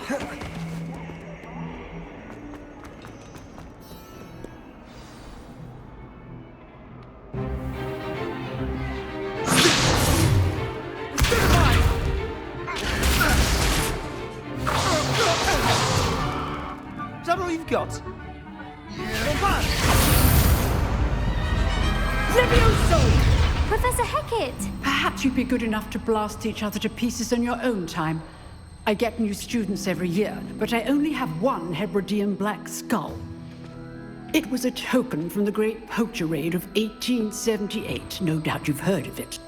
Is that all you've got? Levioso! Professor Hackett! Perhaps you'd be good enough to blast each other to pieces in your own time. I get new students every year, but I only have one Hebridean black skull. It was a token from the Great Poacher Raid of 1878. No doubt you've heard of it.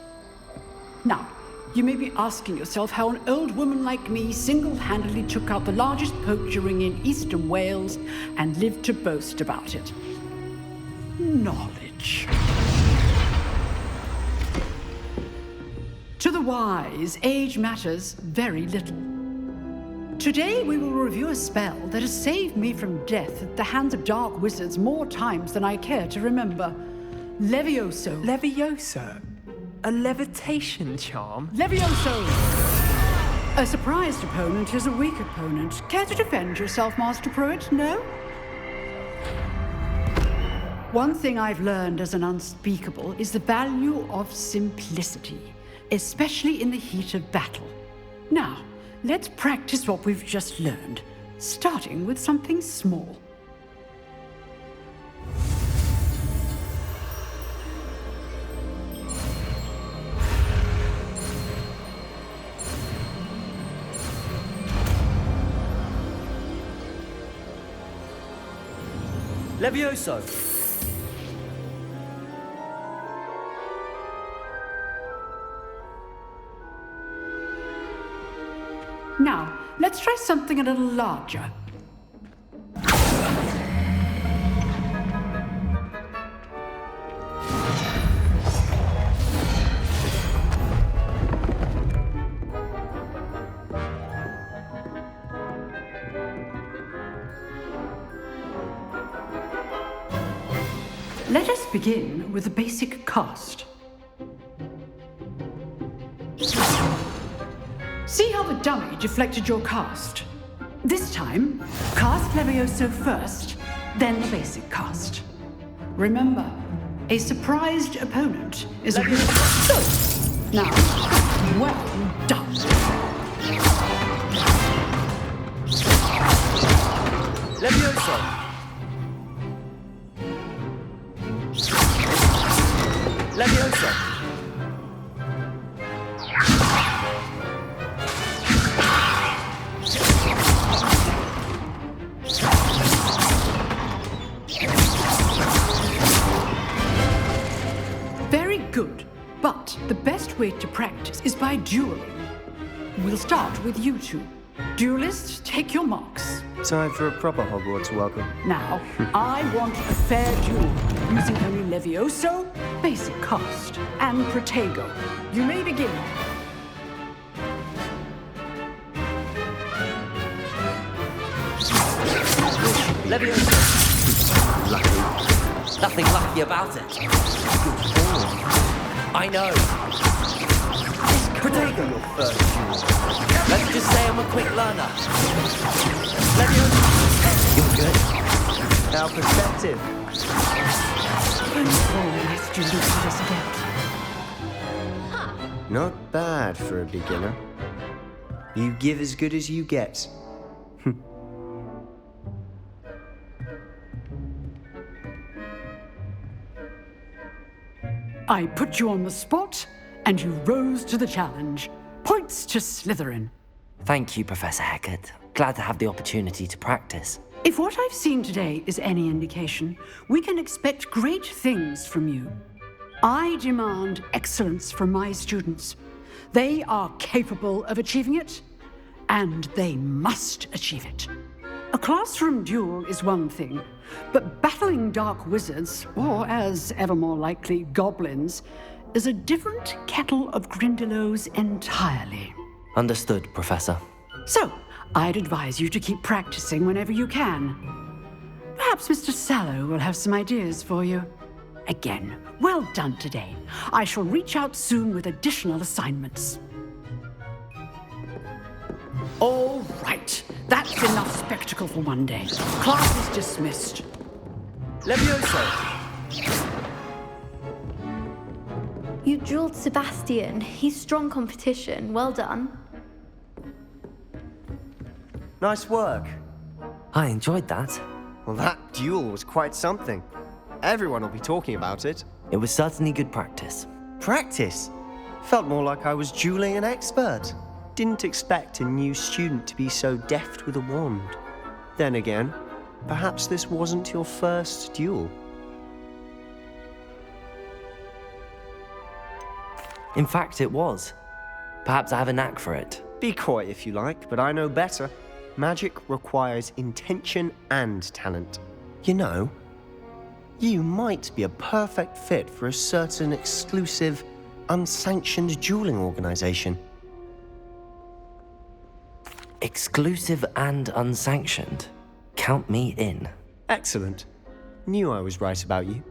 Now, you may be asking yourself how an old woman like me single-handedly took out the largest poacher ring in eastern Wales and lived to boast about it. Knowledge. To the wise, age matters very little. Today we will review a spell that has saved me from death at the hands of dark wizards more times than I care to remember. Levioso. Levioso? A levitation charm? Levioso! A surprised opponent is a weak opponent. Care to defend yourself, Master Pruitt? No? One thing I've learned as an unspeakable is the value of simplicity, especially in the heat of battle. Now, let's practice what we've just learned, starting with something small. Levioso! Now, let's try something a little larger. Let us begin with the basic cast. See how the dummy deflected your cast? This time, cast Levioso first, then the basic cast. Remember, a surprised opponent is a... So, now, well done. Levioso! Levioso! Very good, but the best way to practice is by dueling. We'll start with you two. Duelists, take your marks. Time for a proper Hogwarts welcome. Now, I want a fair duel, using only Levioso, basic cast, and Protego. You may begin. Levioso! Lucky. Nothing lucky about it. I know. Protego your first duel. Let's just say I'm a quick learner. Levioso! You're good. Our perspective. My students let us get. Not bad for a beginner. You give as good as you get. I put you on the spot, and you rose to the challenge. Points to Slytherin. Thank you, Professor Hackett. Glad to have the opportunity to practice. If what I've seen today is any indication, we can expect great things from you. I demand excellence from my students. They are capable of achieving it, and they must achieve it. A classroom duel is one thing, but battling dark wizards, or as ever more likely, goblins, is a different kettle of Grindylows entirely. Understood, Professor. So, I'd advise you to keep practicing whenever you can. Perhaps Mr. Sallow will have some ideas for you. Again, well done today. I shall reach out soon with additional assignments. All right, That's enough spectacle for one day. Class is dismissed. Levioso! You drilled Sebastian. He's strong competition. Well done. Nice work. I enjoyed that. Well, that duel was quite something. Everyone will be talking about it. It was certainly good practice. Practice? Felt more like I was dueling an expert. Didn't expect a new student to be so deft with a wand. Then again, perhaps this wasn't your first duel. In fact, it was. Perhaps I have a knack for it. Be coy if you like, but I know better. Magic requires intention and talent. You know, you might be a perfect fit for a certain exclusive, unsanctioned dueling organization. Exclusive and unsanctioned. Count me in. Excellent. Knew I was right about you.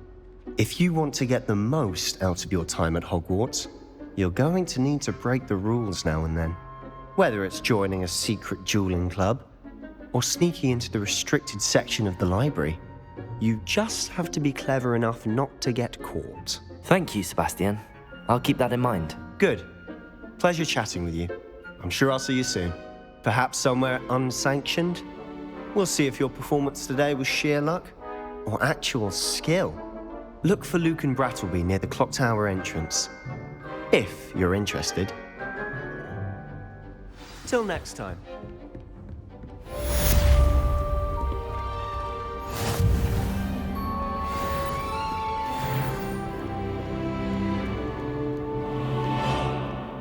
If you want to get the most out of your time at Hogwarts, you're going to need to break the rules now and then. Whether it's joining a secret dueling club or sneaking into the restricted section of the library, you just have to be clever enough not to get caught. Thank you, Sebastian. I'll keep that in mind. Good. Pleasure chatting with you. I'm sure I'll see you soon. Perhaps somewhere unsanctioned? We'll see if your performance today was sheer luck or actual skill. Look for Luke and Brattleby near the clock tower entrance, if you're interested. Till next time.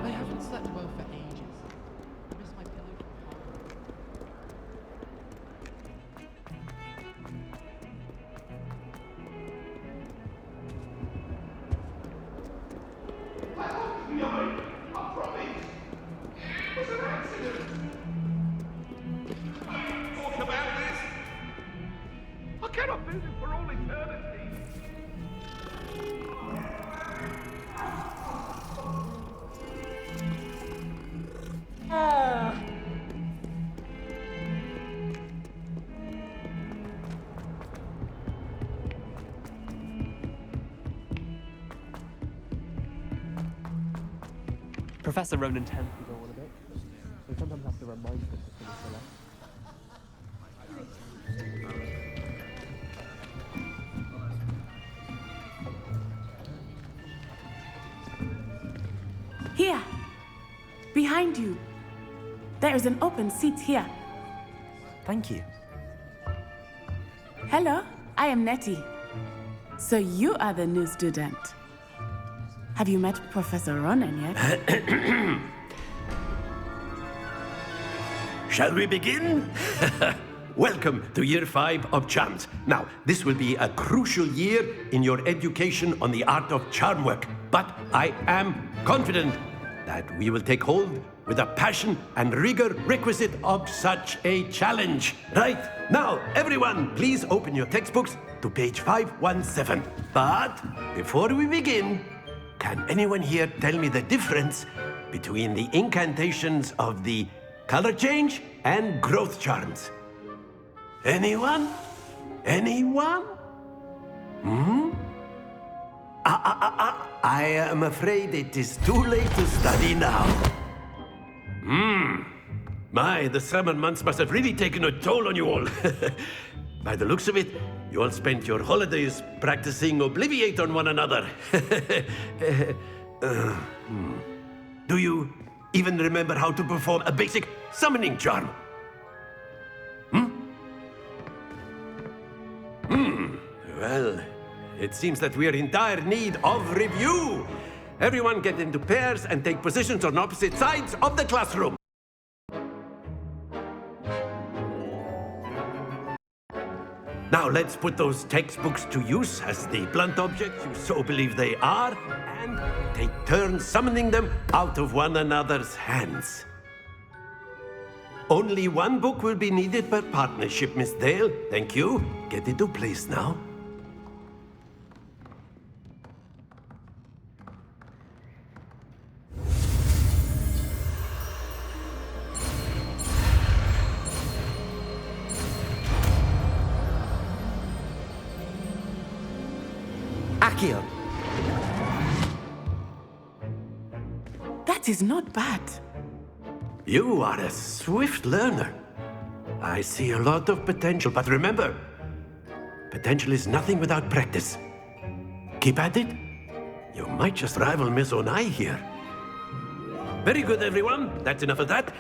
I haven't slept well for ages. I miss my pillow Talk about this. I cannot do this for all eternity. Professor Ronan tends to go on a bit, so sometimes I have to remind him to finish the lesson. Here, behind you. There is an open seat here. Thank you. Hello, I am Nettie. So you are the new student. Have you met Professor Ronan yet? Shall we begin? Welcome to Year 5 of Charms. Now, this will be a crucial year in your education on the art of charm work, but I am confident that we will take hold with the passion and rigor requisite of such a challenge. Right, now, everyone, please open your textbooks to page 517. But before we begin, can anyone here tell me the difference between the incantations of the color change and growth charms? Anyone? Anyone? I am afraid it is too late to study now. My, the summer months must have really taken a toll on you all. By the looks of it, you all spent your holidays practicing Obliviate on one another. Do you even remember how to perform a basic summoning charm? Well, it seems that we are in dire need of review. Everyone get into pairs and take positions on opposite sides of the classroom. Now let's put those textbooks to use as the blunt objects you so believe they are, and take turns summoning them out of one another's hands. Only one book will be needed per partnership, Miss Dale. Thank you. Get into place now. Accio! That is not bad. You are a swift learner. I see a lot of potential, but remember, potential is nothing without practice. Keep at it. You might just rival Miss Onai here. Very good, everyone. That's enough of that.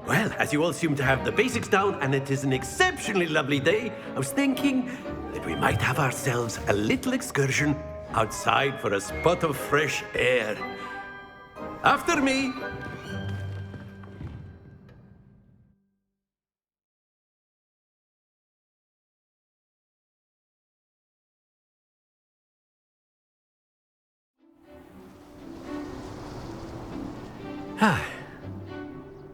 Well, as you all seem to have the basics down, and it is an exceptionally lovely day, I was thinking that we might have ourselves a little excursion outside for a spot of fresh air. After me.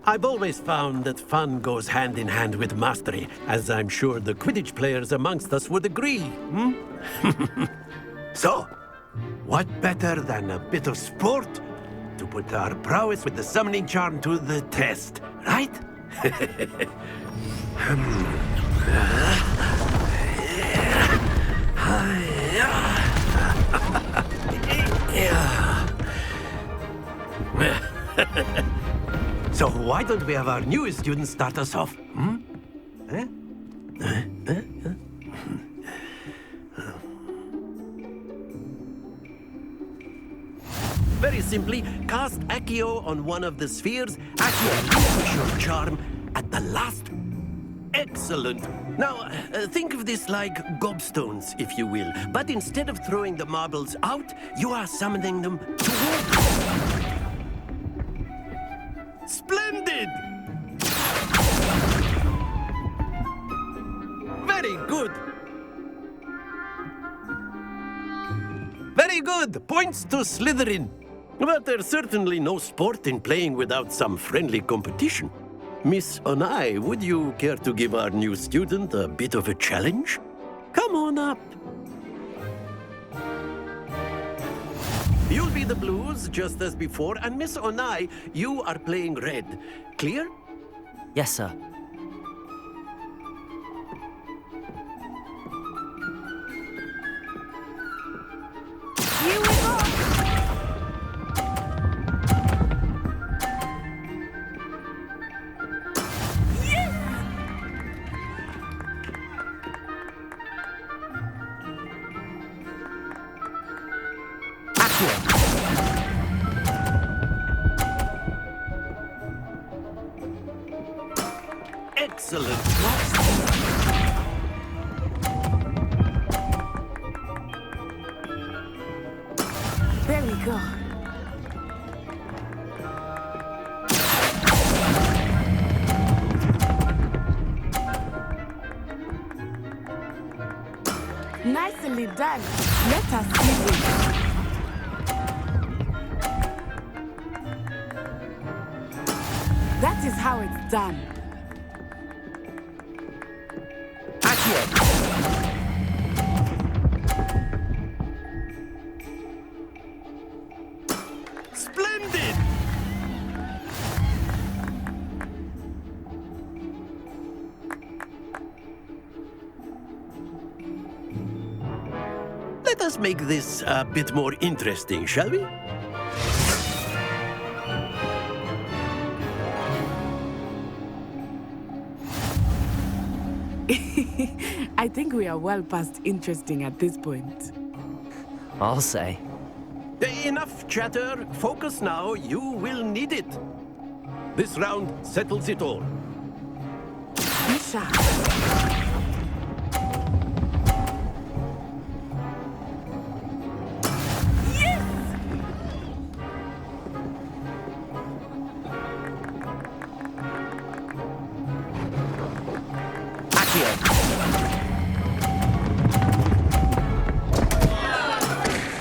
I've always found that fun goes hand in hand with mastery, as I'm sure the Quidditch players amongst us would agree. So, what better than a bit of sport to put our prowess with the summoning charm to the test, right? So why don't we have our newest student start us off? Very simply, cast Accio on one of the spheres. Accio, use your charm at the last. Excellent. Now, think of this like gobstones, if you will. But instead of throwing the marbles out, you are summoning them toward you. Splendid! Very good. Very good. Points to Slytherin. But there's certainly no sport in playing without some friendly competition. Miss Onai, would you care to give our new student a bit of a challenge? Come on up. You'll be the blues, just as before, and Miss Onai, you are playing red. Clear? Yes, sir. Here we go! Excellent. There we go. Nicely done. Let us see this. That is how it's done. Splendid! Let us make this a bit more interesting, shall we? I think we are well past interesting at this point. I'll say. Enough chatter. Focus now. You will need it. This round settles it all. Be sharp.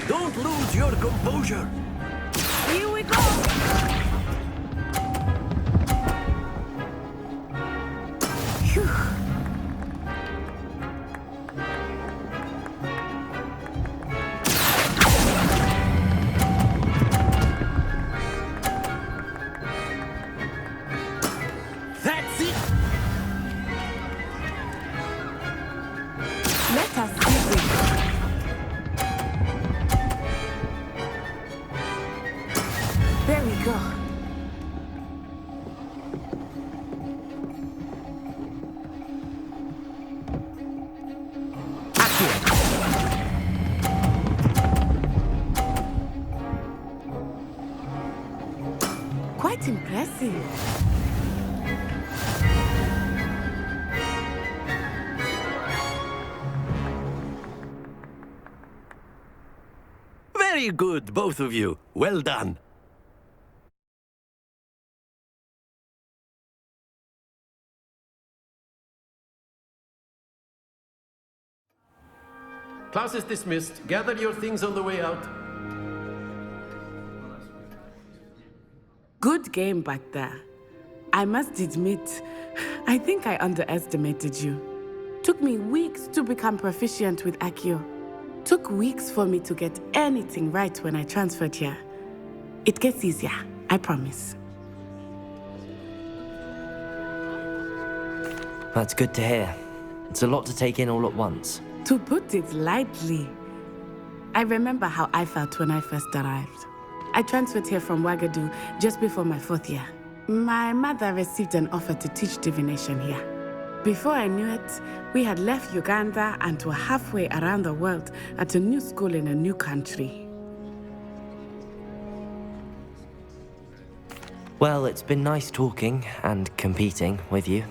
Don't lose your composure. Here we go! Phew. That's it. Let us see this. Quite impressive. Very good, both of you. Well done. Class is dismissed. Gather your things on the way out. Good game back there. I must admit, I think I underestimated you. Took me weeks to become proficient with Accio. Took weeks for me to get anything right when I transferred here. It gets easier, I promise. That's good to hear. It's a lot to take in all at once. To put it lightly, I remember how I felt when I first arrived. I transferred here from Ouagadougou just before my 4th year. My mother received an offer to teach divination here. Before I knew it, we had left Uganda and were halfway around the world at a new school in a new country. Well, it's been nice talking and competing with you.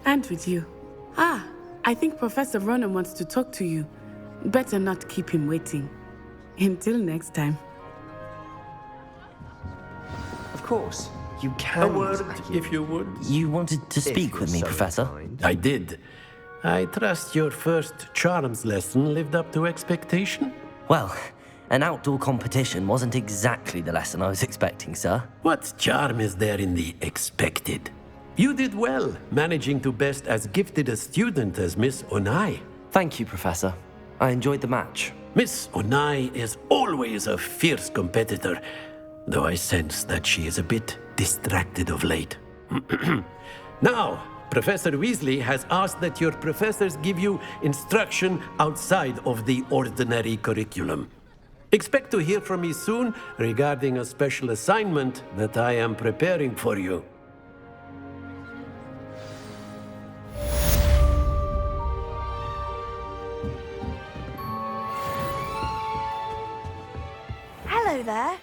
And with you. I think Professor Ronan wants to talk to you. Better not keep him waiting. Until next time. Of course, you can. A word, use Accio. if you would. You wanted to If speak you're with me, so Professor? inclined. I did. I trust your first charms lesson lived up to expectation? Well, an outdoor competition wasn't exactly the lesson I was expecting, sir. What charm is there in the expected? You did well, managing to best as gifted a student as Miss Onai. Thank you, Professor. I enjoyed the match. Miss Onai is always a fierce competitor, though I sense that she is a bit distracted of late. Now, Professor Weasley has asked that your professors give you instruction outside of the ordinary curriculum. Expect to hear from me soon regarding a special assignment that I am preparing for you. Hello there.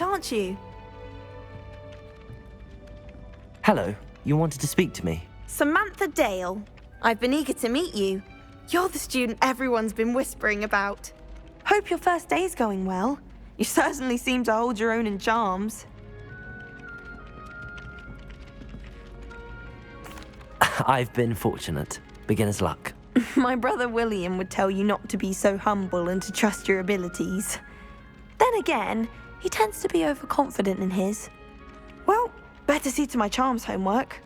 Aren't you? Hello, you wanted to speak to me? Samantha Dale. I've been eager to meet you. You're the student everyone's been whispering about. Hope your first day's going well. You certainly seem to hold your own in charms. I've been fortunate. Beginner's luck. My brother William would tell you not to be so humble and to trust your abilities. Then again, he tends to be overconfident in his. Well, better see to my charms homework.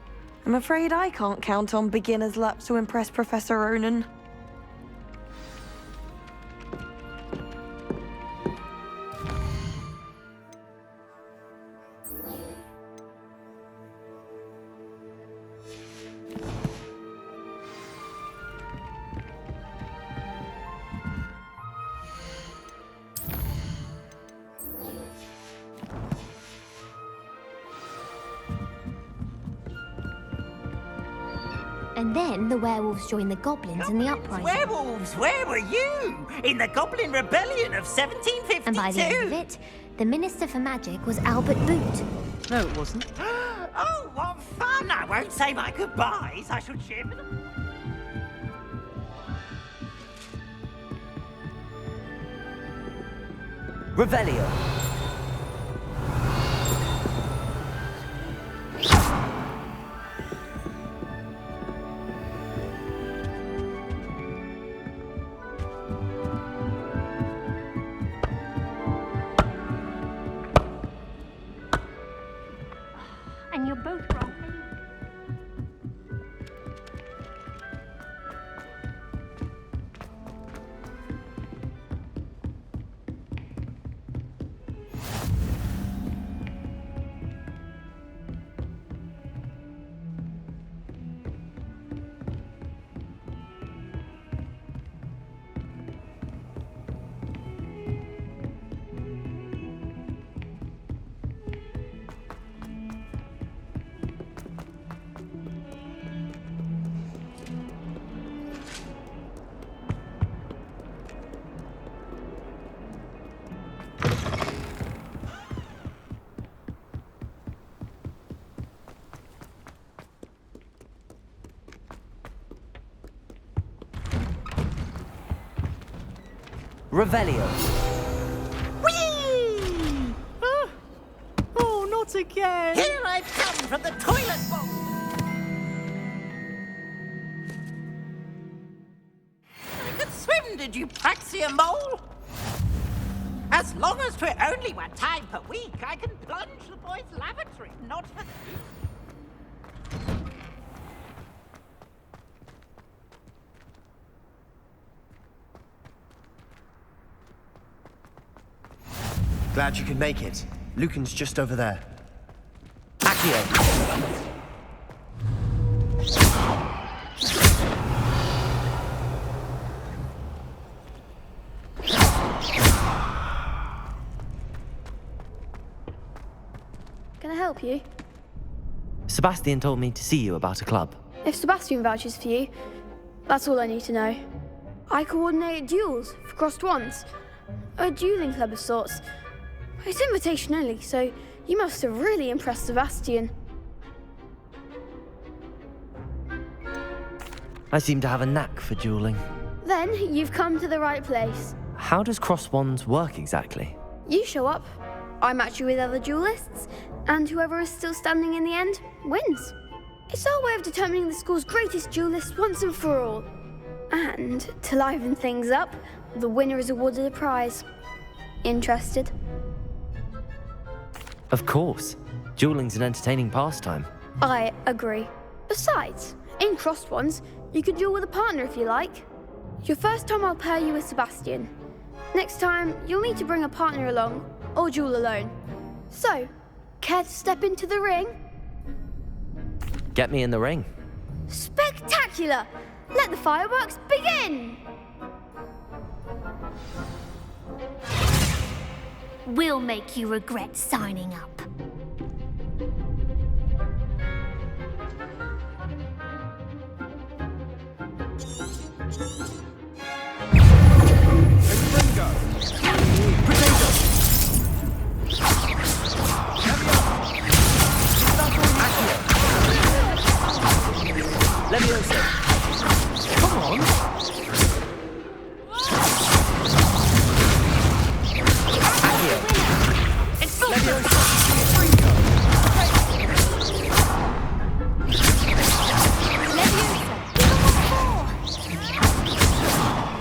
I'm afraid I can't count on beginner's luck to impress Professor Ronan. And then the werewolves joined the goblins in the uprising. Werewolves, where were you? In the Goblin Rebellion of 1752? And by the end of it, the Minister for Magic was Albert Boot. No, it wasn't. Oh, what fun! I won't say my goodbyes. I shall cheer for them. Revelio. And you're both wrong. Revelio. Whee! Oh, not again! Here I've come from the toilet bowl! I could swim, did you, Praxia Mole? As long as 'twere only one time per week, I can plunge the boys' lavatory, not for you. Glad you could make it. Lucan's just over there. Accio. Can I help you? Sebastian told me to see you about a club. If Sebastian vouches for you, that's all I need to know. I coordinate duels for crossed wands. A dueling club of sorts. It's invitation only, so you must have really impressed Sebastian. I seem to have a knack for dueling. Then you've come to the right place. How does cross wands work exactly? You show up, I match you with other duelists, and whoever is still standing in the end wins. It's our way of determining the school's greatest duelist once and for all. And to liven things up, the winner is awarded a prize. Interested? Of course. Dueling's an entertaining pastime. I agree. Besides, in crossed ones, you can duel with a partner if you like. Your first time I'll pair you with Sebastian. Next time, you'll need to bring a partner along, or duel alone. So, care to step into the ring? Get me in the ring. Spectacular! Let the fireworks begin! We'll make you regret signing up. Leviosa. Come on. Accio. Leviosa.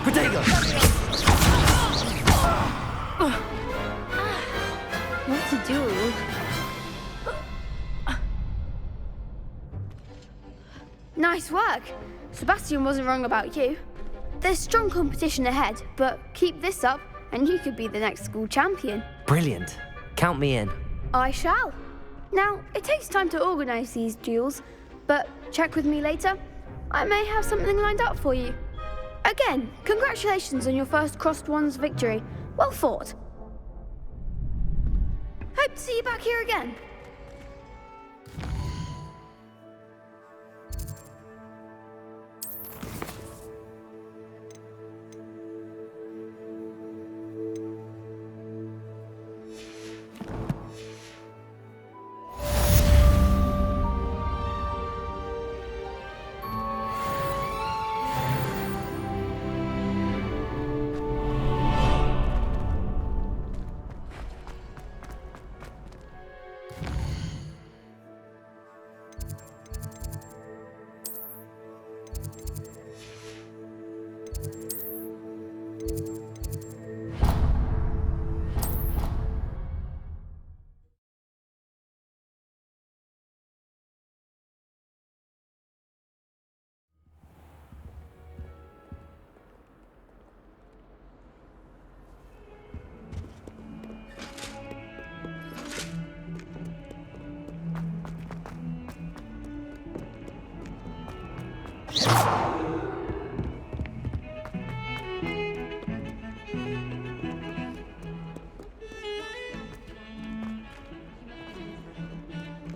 Protego. What to do? Nice work. Sebastian wasn't wrong about you. There's strong competition ahead, but keep this up and you could be the next school champion. Brilliant. Count me in. I shall. Now, it takes time to organise these duels, but check with me later. I may have something lined up for you. Again, congratulations on your first crossed wands victory. Well fought. Hope to see you back here again.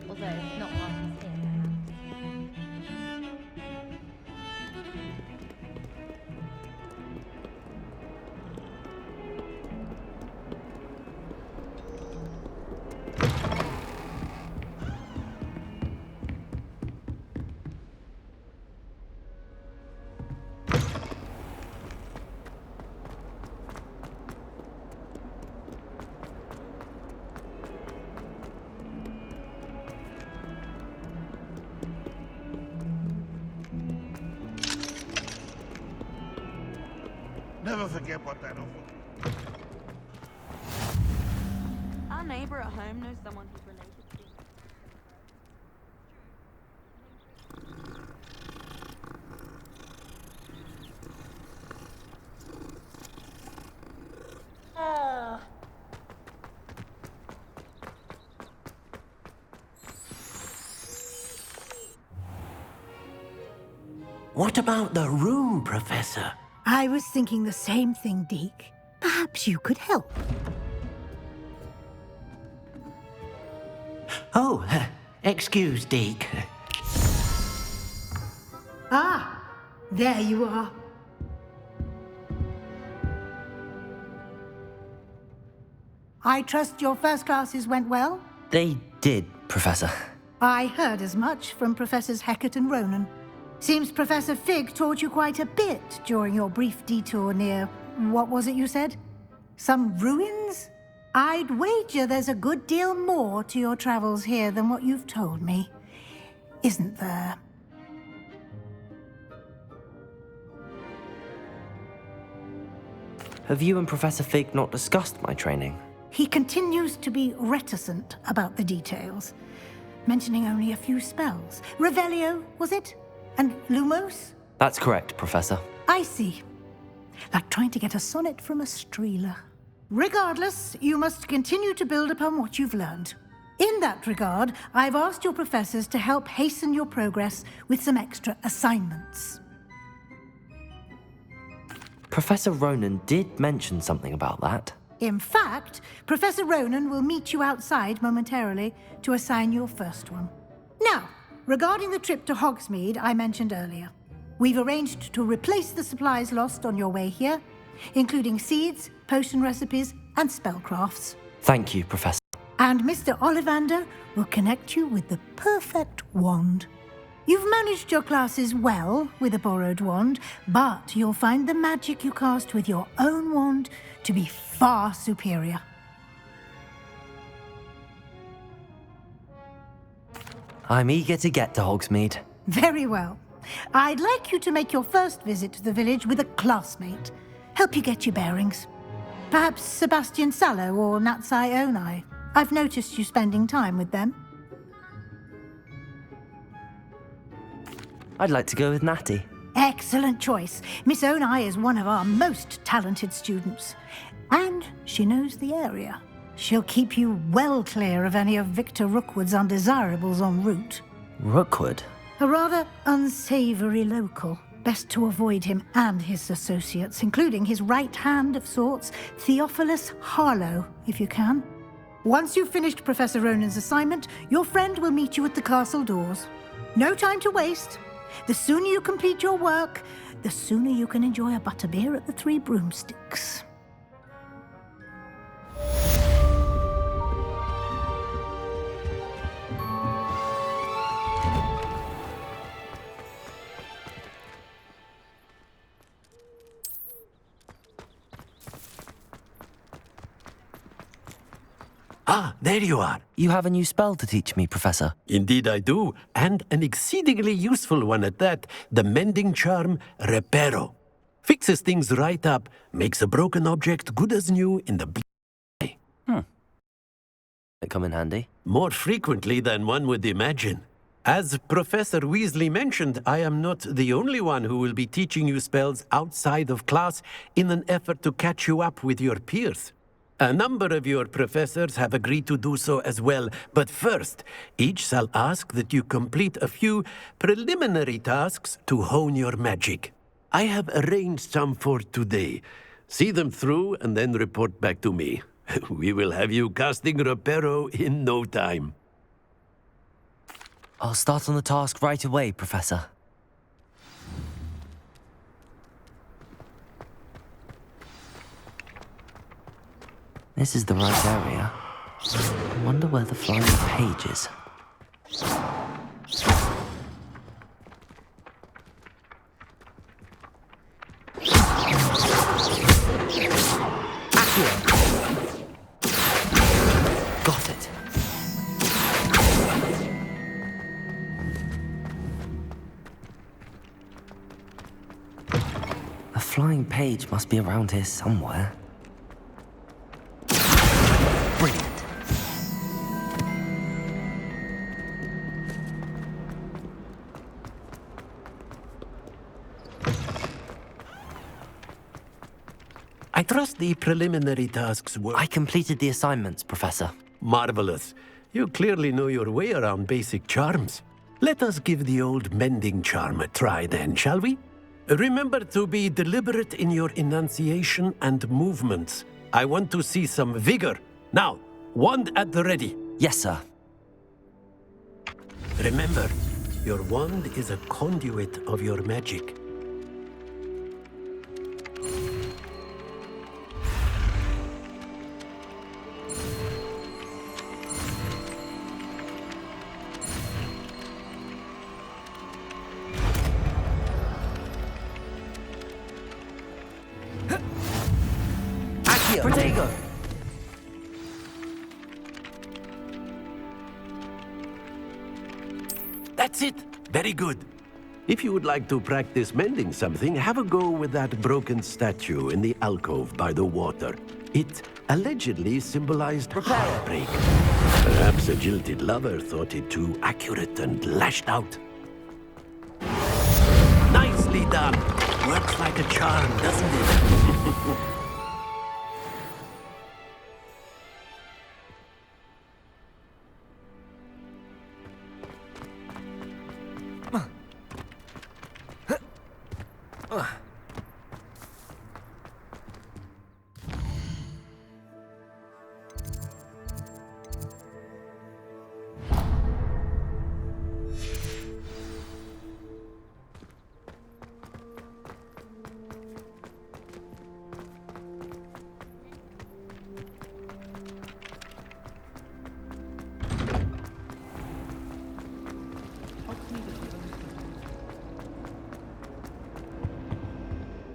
Although, not while he's here, perhaps. Never forget what that offered. Our neighbor at home knows someone who's related to. What about the room, Professor? I was thinking the same thing, Deke. Perhaps you could help. Oh, excuse, Deke. Ah, there you are. I trust your first classes went well? They did, Professor. I heard as much from Professors Hecat and Ronan. Seems Professor Fig taught you quite a bit during your brief detour near, what was it you said? Some ruins? I'd wager there's a good deal more to your travels here than what you've told me. Isn't there? Have you and Professor Fig not discussed my training? He continues to be reticent about the details, mentioning only a few spells. Revelio, was it? And Lumos? That's correct, Professor. I see. Like trying to get a sonnet from a streeler. Regardless, you must continue to build upon what you've learned. In that regard, I've asked your professors to help hasten your progress with some extra assignments. Professor Ronan did mention something about that. In fact, Professor Ronan will meet you outside momentarily to assign your first one. Now, regarding the trip to Hogsmeade I mentioned earlier, we've arranged to replace the supplies lost on your way here, including seeds, potion recipes, and spellcrafts. Thank you, Professor. And Mr. Ollivander will connect you with the perfect wand. You've managed your classes well with a borrowed wand, but you'll find the magic you cast with your own wand to be far superior. I'm eager to get to Hogsmeade. Very well. I'd like you to make your first visit to the village with a classmate. Help you get your bearings. Perhaps Sebastian Sallow or Natsai Onai. I've noticed you spending time with them. I'd like to go with Natty. Excellent choice. Miss Onai is one of our most talented students. And she knows the area. She'll keep you well clear of any of Victor Rookwood's undesirables en route. Rookwood? A rather unsavory local. Best to avoid him and his associates, including his right hand of sorts, Theophilus Harlow, if you can. Once you've finished Professor Ronan's assignment, your friend will meet you at the castle doors. No time to waste. The sooner you complete your work, the sooner you can enjoy a butterbeer at the Three Broomsticks. Ah, there you are. You have a new spell to teach me, Professor. Indeed I do, and an exceedingly useful one at that, the mending charm Reparo. Fixes things right up, makes a broken object good as new in the way. It come in handy? More frequently than one would imagine. As Professor Weasley mentioned, I am not the only one who will be teaching you spells outside of class in an effort to catch you up with your peers. A number of your professors have agreed to do so as well, but first, each shall ask that you complete a few preliminary tasks to hone your magic. I have arranged some for today. See them through and then report back to me. We will have you casting Reparo in no time. I'll start on the task right away, Professor. This is the right area. I wonder where the flying page is. Got it. A flying page must be around here somewhere. Brilliant. I trust the preliminary tasks were... I completed the assignments, Professor. Marvelous. You clearly know your way around basic charms. Let us give the old mending charm a try then, shall we? Remember to be deliberate in your enunciation and movements. I want to see some vigor. Now, wand at the ready. Yes, sir. Remember, your wand is a conduit of your magic. Protego! That's it. Very good. If you would like to practice mending something, have a go with that broken statue in the alcove by the water. It allegedly symbolized heartbreak. Perhaps a jilted lover thought it too accurate and lashed out. Nicely done. Works like a charm, doesn't it?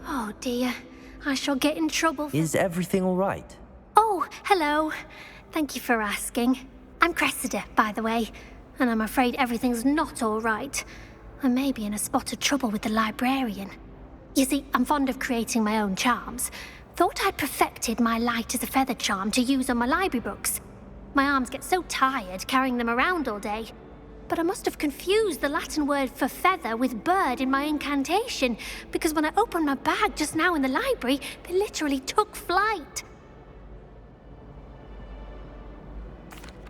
Oh dear, I shall get in trouble. Is everything all right? Oh, hello. Thank you for asking. I'm Cressida, by the way, and I'm afraid everything's not all right. I may be in a spot of trouble with the librarian. You see, I'm fond of creating my own charms. Thought I'd perfected my light as a feather charm to use on my library books. My arms get so tired carrying them around all day. But I must have confused the Latin word for feather with bird in my incantation, because when I opened my bag just now in the library, they literally took flight.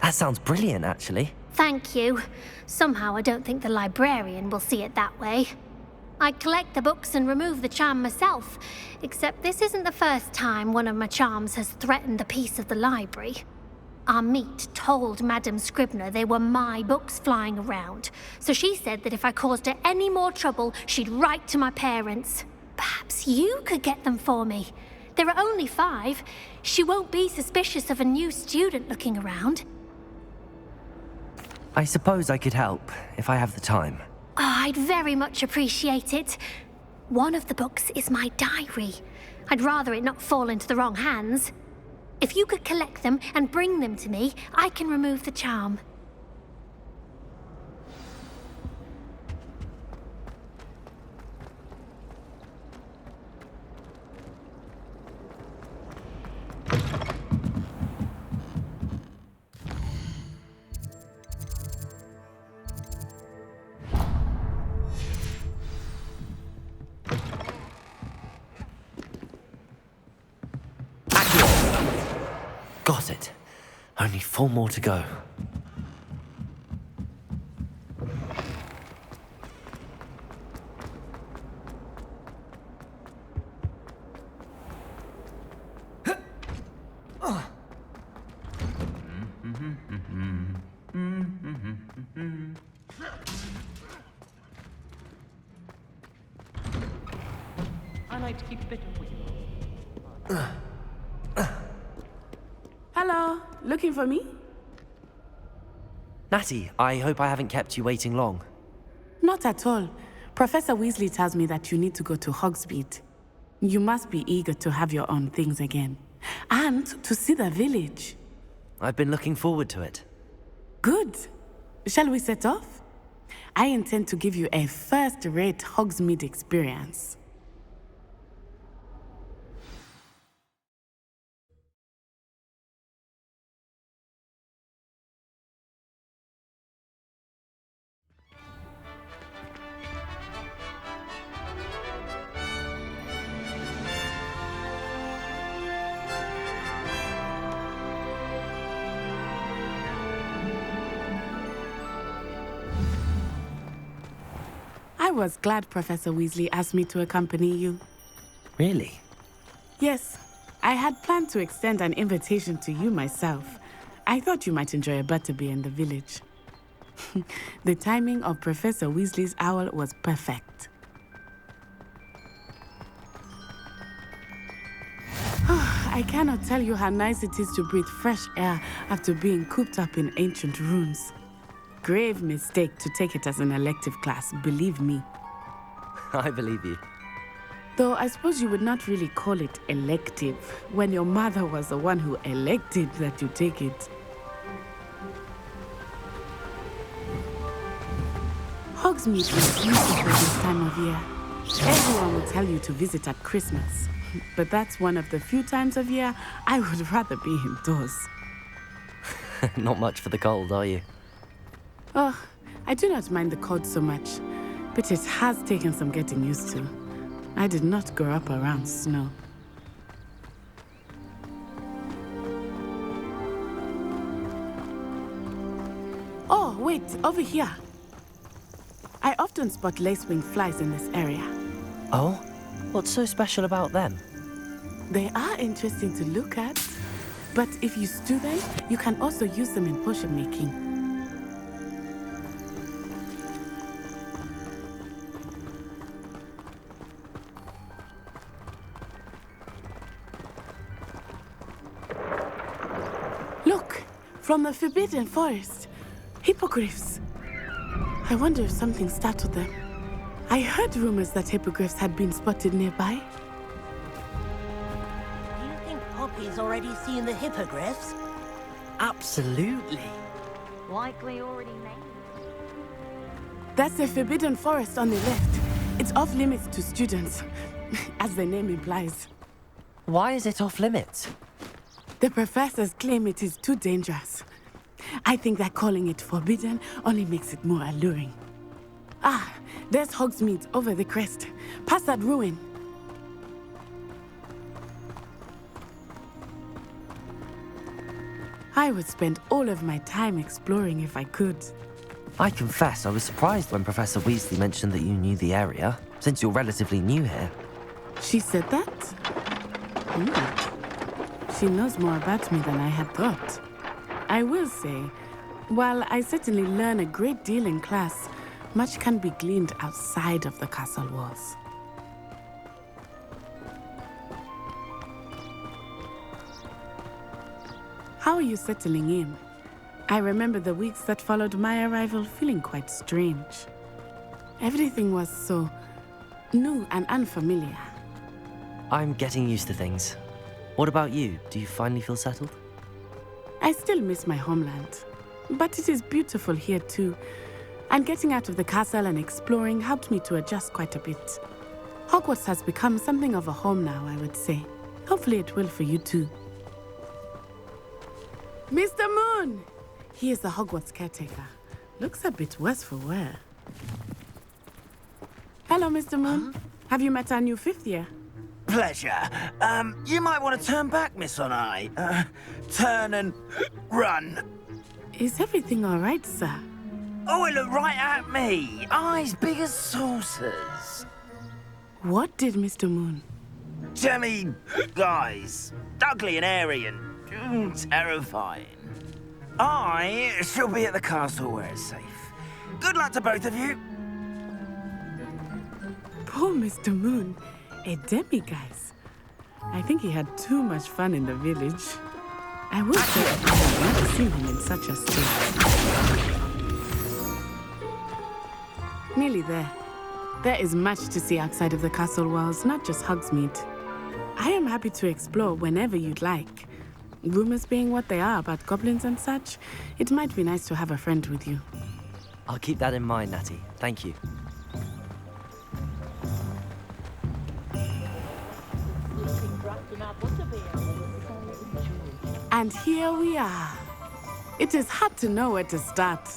That sounds brilliant, actually. Thank you. Somehow I don't think the librarian will see it that way. I collect the books and remove the charm myself, except this isn't the first time one of my charms has threatened the peace of the library. Our meet told Madame Scribner they were my books flying around, so she said that if I caused her any more trouble, she'd write to my parents. Perhaps you could get them for me. There are only 5. She won't be suspicious of a new student looking around. I suppose I could help, if I have the time. Oh, I'd very much appreciate it. One of the books is my diary. I'd rather it not fall into the wrong hands. If you could collect them and bring them to me, I can remove the charm. Only 4 more to go. I like to keep fit with you. Hello, looking for me? Natty, I hope I haven't kept you waiting long. Not at all. Professor Weasley tells me that you need to go to Hogsmeade. You must be eager to have your own things again. And to see the village. I've been looking forward to it. Good. Shall we set off? I intend to give you a first-rate Hogsmeade experience. I was glad Professor Weasley asked me to accompany you. Really? Yes, I had planned to extend an invitation to you myself. I thought you might enjoy a butterbeer in the village. The timing of Professor Weasley's owl was perfect. I cannot tell you how nice it is to breathe fresh air after being cooped up in ancient ruins. Grave mistake to take it as an elective class, believe me. I believe you. Though I suppose you would not really call it elective when your mother was the one who elected that you take it. Hogsmeade is beautiful this time of year. Everyone will tell you to visit at Christmas, but that's one of the few times of year I would rather be indoors. Not much for the cold, are you? Oh, I do not mind the cold so much, but it has taken some getting used to. I did not grow up around snow. Oh, wait, over here. I often spot lacewing flies in this area. Oh? What's so special about them? They are interesting to look at, but if you stew them, you can also use them in potion making. Look, from the Forbidden Forest, hippogriffs. I wonder if something startled them. I heard rumors that hippogriffs had been spotted nearby. Do you think Poppy's already seen the hippogriffs? Absolutely. Likely already named. That's the Forbidden Forest on the left. It's off limits to students, as the name implies. Why is it off limits? The professors claim it is too dangerous. I think that calling it forbidden only makes it more alluring. Ah, there's Hogsmeade over the crest. Past that ruin. I would spend all of my time exploring if I could. I confess I was surprised when Professor Weasley mentioned that you knew the area, since you're relatively new here. She said that? She knows more about me than I had thought. I will say, while I certainly learn a great deal in class, much can be gleaned outside of the castle walls. How are you settling in? I remember the weeks that followed my arrival feeling quite strange. Everything was so new and unfamiliar. I'm getting used to things. What about you? Do you finally feel settled? I still miss my homeland, but it is beautiful here too. And getting out of the castle and exploring helped me to adjust quite a bit. Hogwarts has become something of a home now, I would say. Hopefully it will for you too. Mr. Moon! He is the Hogwarts caretaker. Looks a bit worse for wear. Hello, Mr. Moon. Have you met our new 5th year? Pleasure. You might want to turn back, Miss Onai. Turn and run. Is everything all right, sir? Oh, it looked right at me. Eyes big as saucers. What did Mr. Moon? Jemmy guys. Ugly and airy and terrifying. I shall be at the castle where it's safe. Good luck to both of you. Poor Mr. Moon. A demiguise. I think he had too much fun in the village. I would say I've never seen him in such a state. Nearly there. There is much to see outside of the castle walls, not just Hogsmeade. I am happy to explore whenever you'd like. Rumors being what they are about goblins and such, it might be nice to have a friend with you. I'll keep that in mind, Natty. Thank you. And here we are. It is hard to know where to start.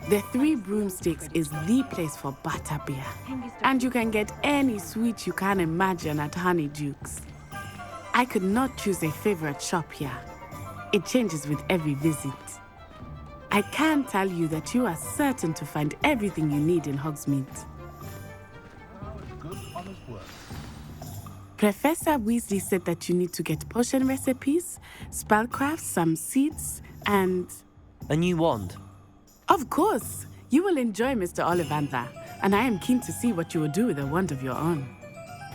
The Three Broomsticks is the place for butterbeer. And you can get any sweet you can imagine at Honeydukes. I could not choose a favorite shop here. It changes with every visit. I can tell you that you are certain to find everything you need in Hogsmeade. Good, honest work. Professor Weasley said that you need to get potion recipes, spellcraft, some seeds, and... A new wand. Of course! You will enjoy Mr. Ollivander, and I am keen to see what you will do with a wand of your own.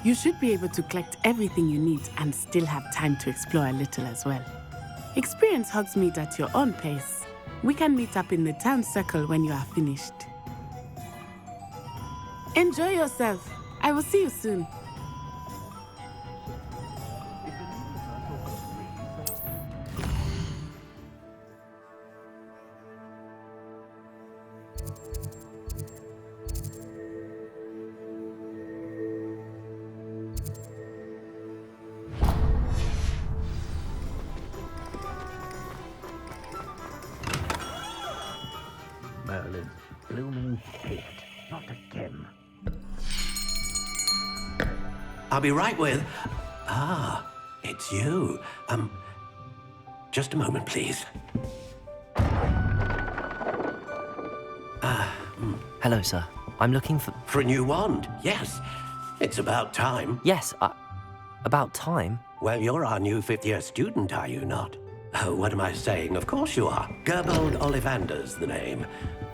You should be able to collect everything you need and still have time to explore a little as well. Experience Hogsmeade at your own pace. We can meet up in the town circle when you are finished. Enjoy yourself. I will see you soon. Merlin, blooming shit. Not again. I'll be right with... Ah, it's you. Just a moment, please. Hello, sir. I'm looking for... For a new wand, yes. It's about time. Yes, about time? Well, you're our new fifth-year student, are you not? Oh, what am I saying? Of course you are. Gerbold Ollivander's the name.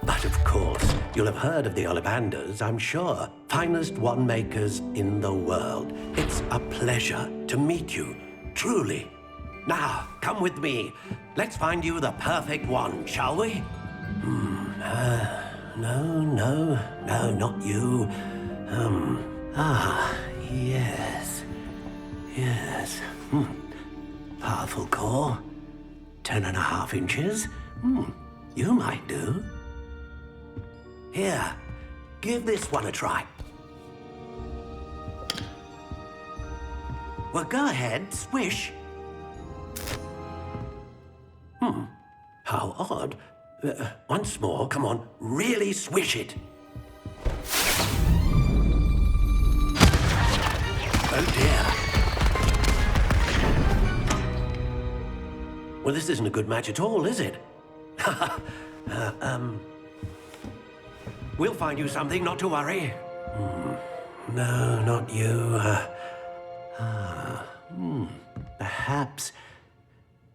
But of course, you'll have heard of the Ollivanders, I'm sure. Finest wand makers in the world. It's a pleasure to meet you, truly. Now, come with me. Let's find you the perfect wand, shall we? No, not you. Yes. Powerful core. 10.5 inches. You might do. Here, give this one a try. Well, go ahead, swish. How odd. Once more, come on, really swish it. Oh dear. Well, this isn't a good match at all, is it? We'll find you something, not to worry. No, not you. Perhaps...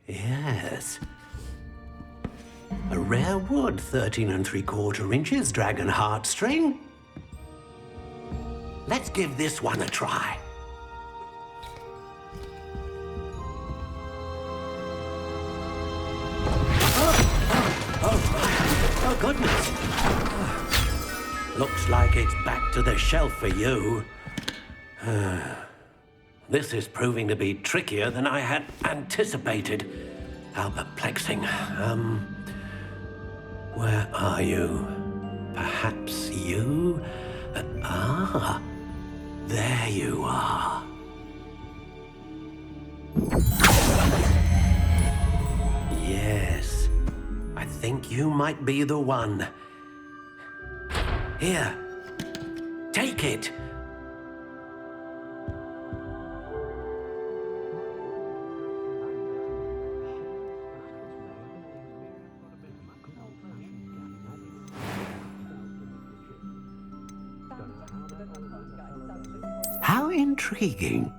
Yes. A rare wood, 13 3/4 inches, dragon heartstring. Let's give this one a try. Oh, goodness. Looks like it's back to the shelf for you. This is proving to be trickier than I had anticipated. How perplexing. Where are you? Perhaps you? There you are. Yes, I think you might be the one. Here, take it. How intriguing.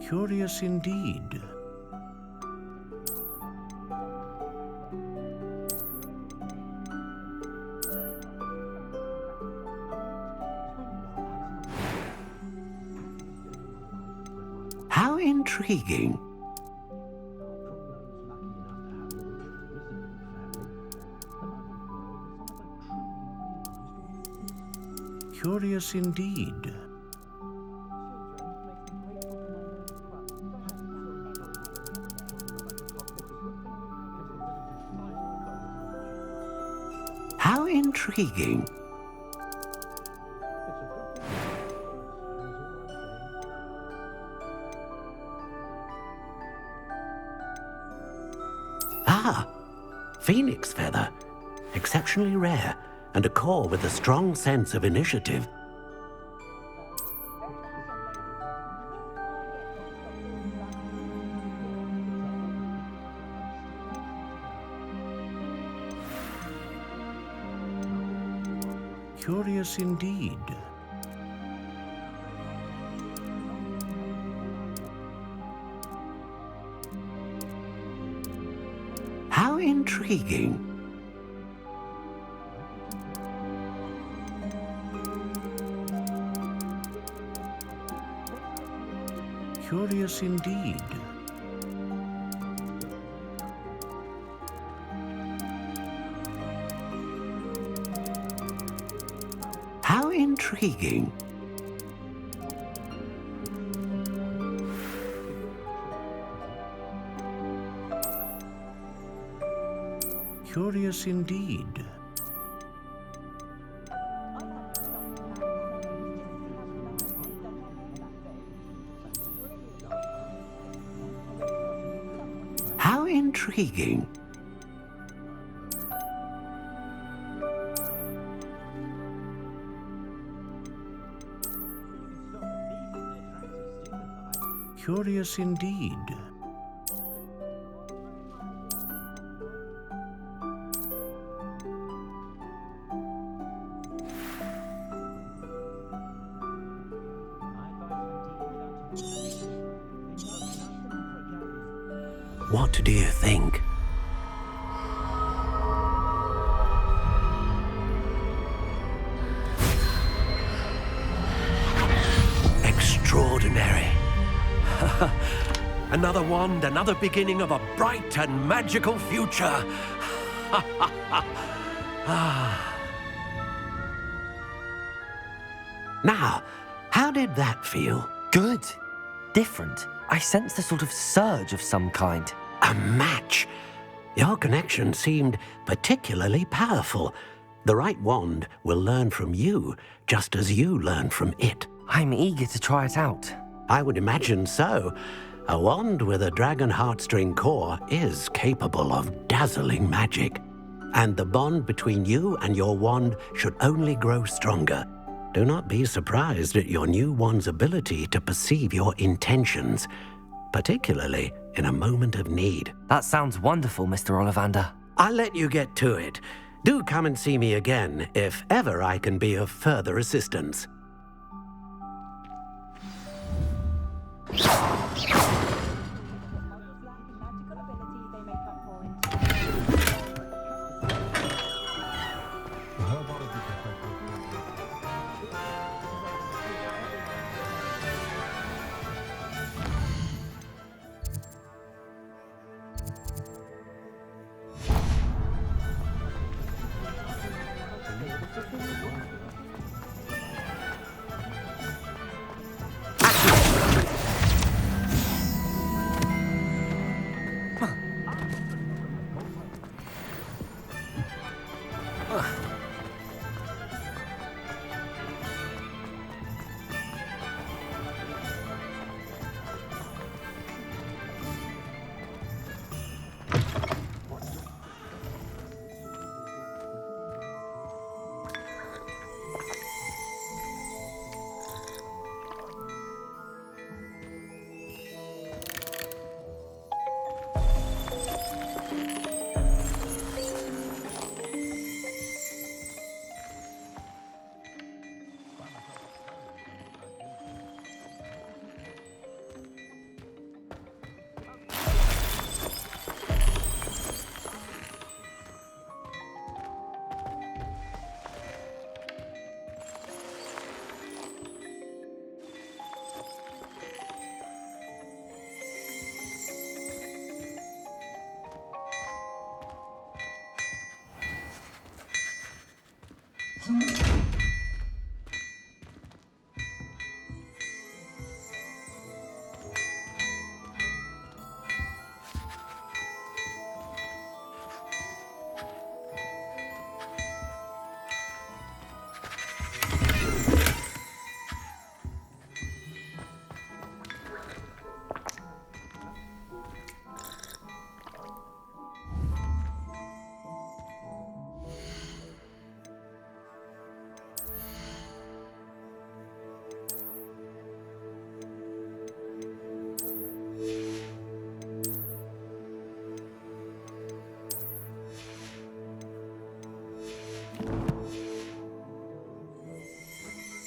Curious indeed. How intriguing. Curious indeed. How intriguing. Ah, phoenix feather. Exceptionally rare, and a core with a strong sense of initiative. Curious indeed. How intriguing. Curious indeed. How intriguing. Curious indeed. How intriguing. Curious indeed. What do you think? Extraordinary. Another wand, another beginning of a bright and magical future. Now, how did that feel? Good. Different. I sensed a sort of surge of some kind. A match. Your connection seemed particularly powerful. The right wand will learn from you, just as you learn from it. I'm eager to try it out. I would imagine so. A wand with a dragon heartstring core is capable of dazzling magic. And the bond between you and your wand should only grow stronger. Do not be surprised at your new wand's ability to perceive your intentions, particularly in a moment of need. That sounds wonderful, Mr. Ollivander. I'll let you get to it. Do come and see me again if ever I can be of further assistance.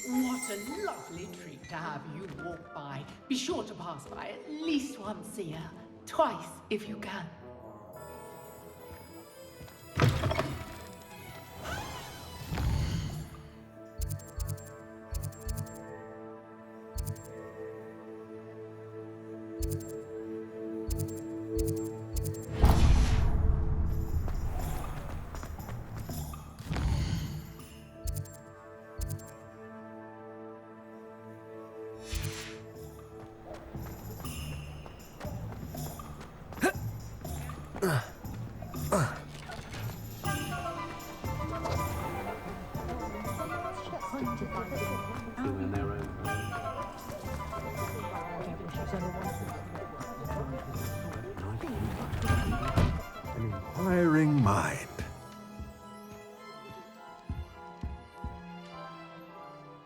What a lovely treat to have you walk by. Be sure to pass by at least once a year. Twice, if you can. Inquiring mind.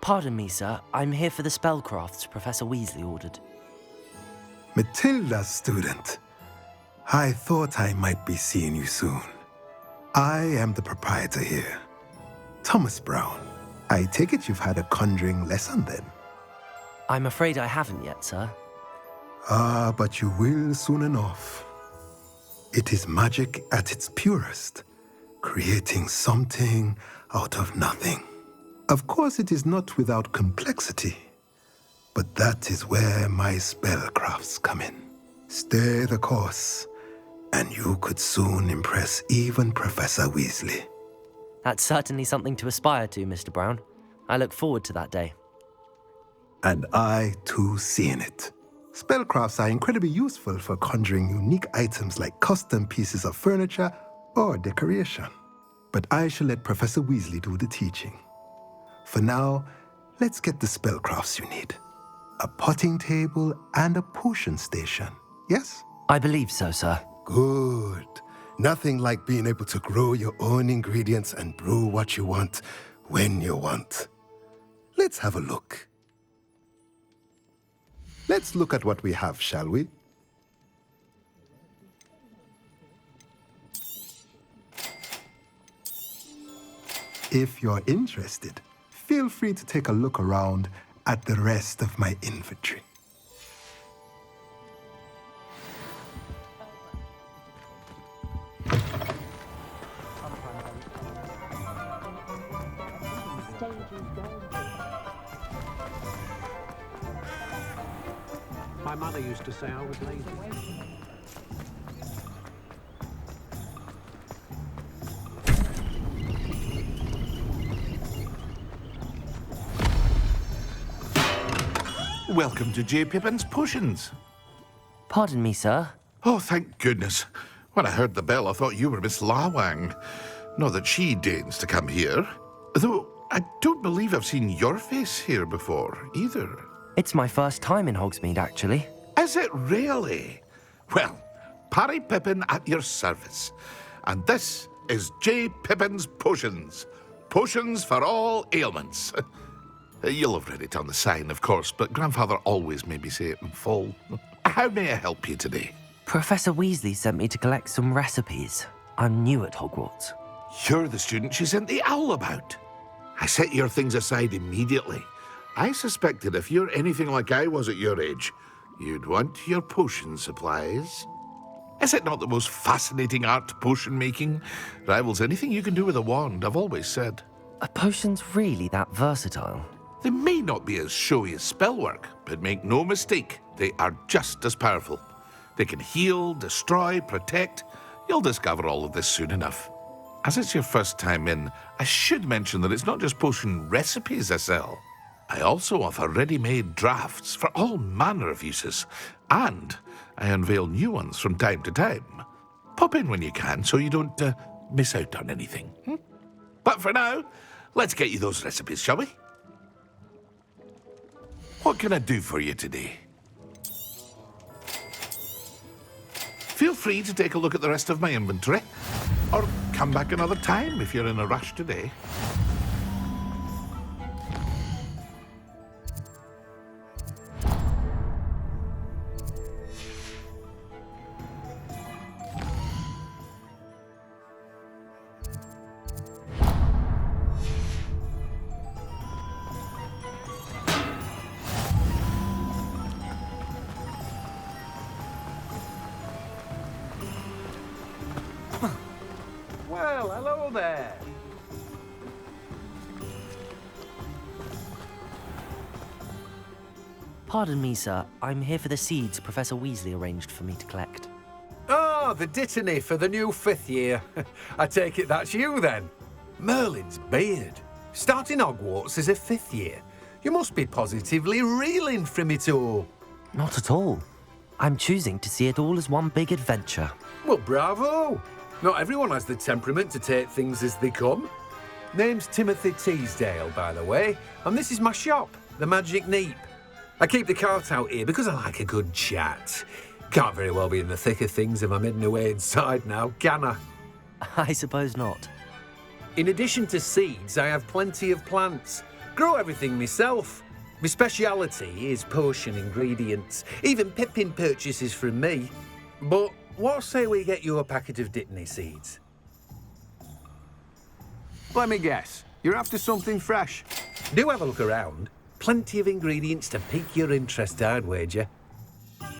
Pardon me, sir. I'm here for the spellcrafts Professor Weasley ordered. Matilda's student. I thought I might be seeing you soon. I am the proprietor here, Thomas Brown. I take it you've had a conjuring lesson then? I'm afraid I haven't yet, sir. Ah, but you will soon enough. It is magic at its purest, creating something out of nothing. Of course, it is not without complexity, but that is where my spellcrafts come in. Stay the course, and you could soon impress even Professor Weasley. That's certainly something to aspire to, Mr. Brown. I look forward to that day. And I, too, see in it. Spellcrafts are incredibly useful for conjuring unique items like custom pieces of furniture or decoration. But I shall let Professor Weasley do the teaching. For now, let's get the spellcrafts you need. A potting table and a potion station, yes? I believe so, sir. Good. Nothing like being able to grow your own ingredients and brew what you want when you want. Let's have a look. Let's look at what we have, shall we? If you're interested, feel free to take a look around at the rest of my inventory. My mother used to say I was lazy. Welcome to J. Pippin's Potions. Pardon me, sir. Oh, thank goodness. When I heard the bell, I thought you were Miss Lawang. Not that she deigns to come here. Though, I don't believe I've seen your face here before, either. It's my first time in Hogsmeade, actually. Is it really? Well, Parry Pippin at your service. And this is J. Pippin's Potions. Potions for all ailments. You'll have read it on the sign, of course, but Grandfather always made me say it in full. How may I help you today? Professor Weasley sent me to collect some recipes. I'm new at Hogwarts. You're the student she sent the owl about. I set your things aside immediately. I suspected if you're anything like I was at your age, you'd want your potion supplies. Is it not the most fascinating art, potion making? Rivals anything you can do with a wand, I've always said. Are potions really that versatile? They may not be as showy as spellwork, but make no mistake, they are just as powerful. They can heal, destroy, protect. You'll discover all of this soon enough. As it's your first time in, I should mention that it's not just potion recipes I sell. I also offer ready-made drafts for all manner of uses, and I unveil new ones from time to time. Pop in when you can so you don't miss out on anything. But for now, let's get you those recipes, shall we? What can I do for you today? Feel free to take a look at the rest of my inventory, or come back another time if you're in a rush today. Well, hello there. Pardon me, sir. I'm here for the seeds Professor Weasley arranged for me to collect. Oh, the dittany for the new 5th year. I take it that's you then. Merlin's beard. Starting Hogwarts as a 5th year. You must be positively reeling from it all. Not at all. I'm choosing to see it all as one big adventure. Well, bravo. Not everyone has the temperament to take things as they come. Name's Timothy Teasdale, by the way, and this is my shop, the Magic Neep. I keep the cart out here because I like a good chat. Can't very well be in the thick of things if I'm heading away inside now, can I? I suppose not. In addition to seeds, I have plenty of plants. Grow everything myself. My speciality is potion ingredients. Even Pippin purchases from me. But what say we get you a packet of Dittany seeds? Let me guess. You're after something fresh. Do have a look around. Plenty of ingredients to pique your interest, I'd wager.